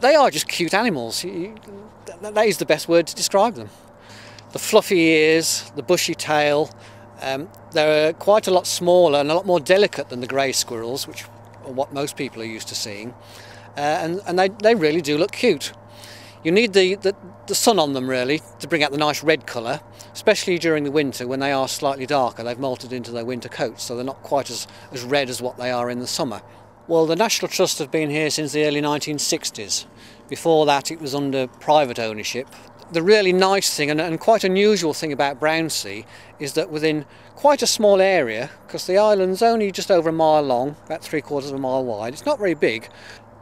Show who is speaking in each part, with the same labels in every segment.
Speaker 1: They are just cute animals. That is the best word to describe them. The fluffy ears, the bushy tail, they're quite a lot smaller and a lot more delicate than the grey squirrels, which are what most people are used to seeing. And they really do look cute. You need the sun on them really to bring out the nice red colour, especially during the winter when they are slightly darker. They've molted into their winter coats, so they're not quite as red as what they are in the summer. Well, the National Trust have been here since the early 1960s. Before that it was under private ownership. The really nice thing and quite unusual thing about Brownsea is that within quite a small area, because the island's only just over a mile long, about 3/4 of a mile wide, it's not very big,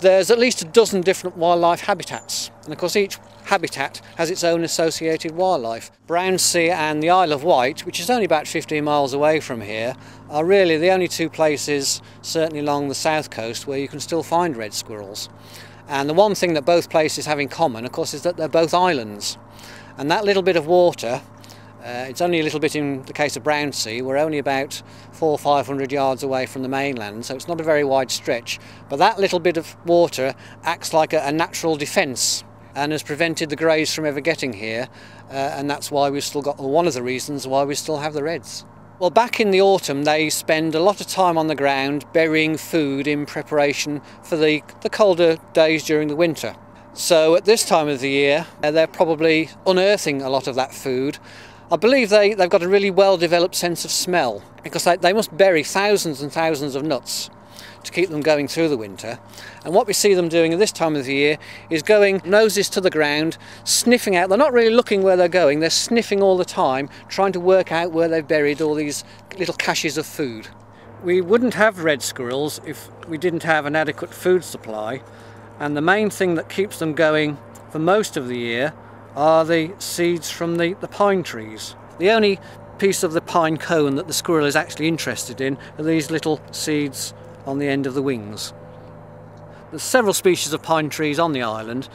Speaker 1: there's at least a dozen different wildlife habitats. And of course each habitat has its own associated wildlife. Brownsea and the Isle of Wight, which is only about 15 miles away from here, are really the only two places, certainly along the south coast, where you can still find red squirrels. And the one thing that both places have in common, of course, is that they're both islands. And that little bit of water, it's only a little bit in the case of Brownsea, we're only about 400 or 500 yards away from the mainland, so it's not a very wide stretch. But that little bit of water acts like a natural defence and has prevented the greys from ever getting here, and that's why we've still got, or one of the reasons why we still have the reds. Well, back in the autumn they spend a lot of time on the ground burying food in preparation for the colder days during the winter. So at this time of the year they're probably unearthing a lot of that food. I believe they've got a really well developed sense of smell, because they must bury thousands and thousands of nuts to keep them going through the winter. And what we see them doing at this time of the year is going noses to the ground, sniffing out. They're not really looking where they're going, they're sniffing all the time, trying to work out where they've buried all these little caches of food. We wouldn't have red squirrels if we didn't have an adequate food supply, and the main thing that keeps them going for most of the year are the seeds from the pine trees. The only piece of the pine cone that the squirrel is actually interested in are these little seeds on the end of the wings. There's several species of pine trees on the island,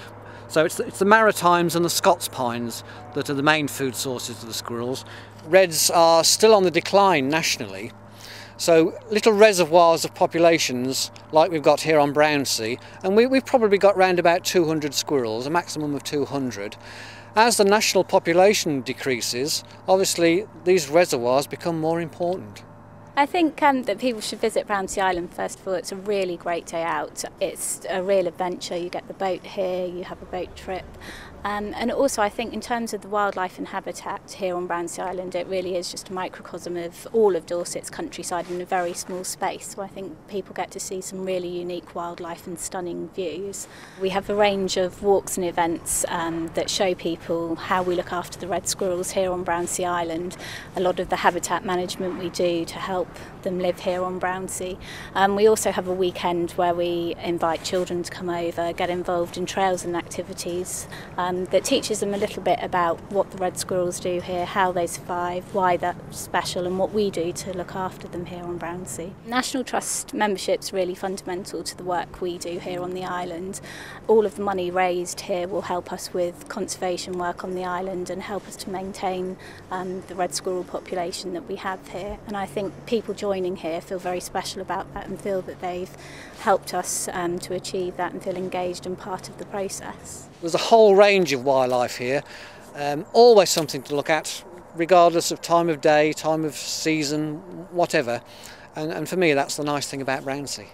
Speaker 1: so it's the Maritimes and the Scots pines that are the main food sources of the squirrels. Reds are still on the decline nationally, so little reservoirs of populations like we've got here on Brownsea, and we've probably got round about 200 squirrels, a maximum of 200. As the national population decreases, obviously these reservoirs become more important.
Speaker 2: I think that people should visit Brownsea Island first of all. It's a really great day out. It's a real adventure. You get the boat here, you have a boat trip. And also I think in terms of the wildlife and habitat here on Brownsea Island, it really is just a microcosm of all of Dorset's countryside in a very small space. So I think people get to see some really unique wildlife and stunning views. We have a range of walks and events that show people how we look after the red squirrels here on Brownsea Island. A lot of the habitat management we do to help them live here on Brownsea. We also have a weekend where we invite children to come over, get involved in trails and activities that teaches them a little bit about what the red squirrels do here, how they survive, why they're special, and what we do to look after them here on Brownsea. National Trust membership's really fundamental to the work we do here on the island. All of the money raised here will help us with conservation work on the island and help us to maintain the red squirrel population that we have here. And I think people joining here feel very special about that and feel that they've helped us to achieve that and feel engaged and part of the process.
Speaker 1: There's a whole range of wildlife here, always something to look at, regardless of time of day, time of season, whatever. And for me, that's the nice thing about Brownsea.